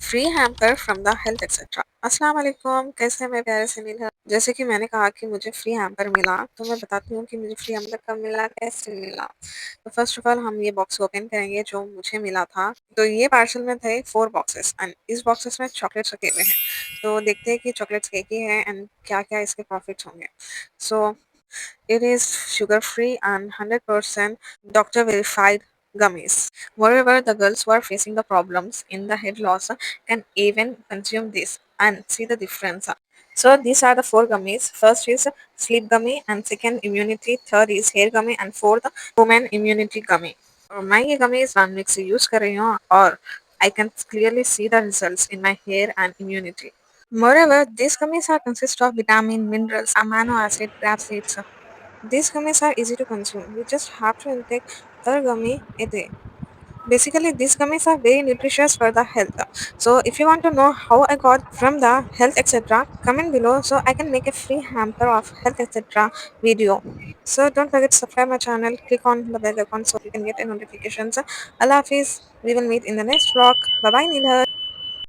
Free hamper from the health etcetera. अस्सलाम वालेकुम, कैसे हैं मेरे प्यारे से नील। जैसे कि मैंने कहा कि मुझे फ्री हैम्पर मिला, तो मैं बताती हूँ कि मुझे फ्री हैम्पर कब मिला, कैसे मिला। तो फर्स्ट ऑफ ऑल हम ये बॉक्स ओपन करेंगे जो मुझे मिला था। तो ये पार्सल में थे 4 बॉक्सेस एंड इस बॉक्सेस में चॉकलेट्स रखे हुए हैं। तो देखते हैं कि चॉकलेट्स क्या-क्या है एंड क्या-क्या इसके प्रॉफिट्स होंगे। सो it is sugar-free and 100% doctor-verified gummies. Moreover, the girls who are facing the problems in the head loss can even consume this and see the difference. So these are the 4 gummies. First is sleep gummy and second immunity, third is hair gummy and fourth woman immunity gummy. और मैं ये gummies 1 week से use कर रही हूँ और I can clearly see the results in my hair and immunity. Moreover, these gummies are consist of vitamin, minerals, amino acid, grape seeds. These gummies are easy to consume. You just have to intake per gummy a day. Basically, these gummies are very nutritious for the health. So, if you want to know how I got from the health etc., comment below so I can make a free hamper of health etc. video. So, don't forget to subscribe my channel. Click on the bell icon so you can get a notifications. Allah Hafiz. We will meet in the next vlog. Bye bye, Nidhar.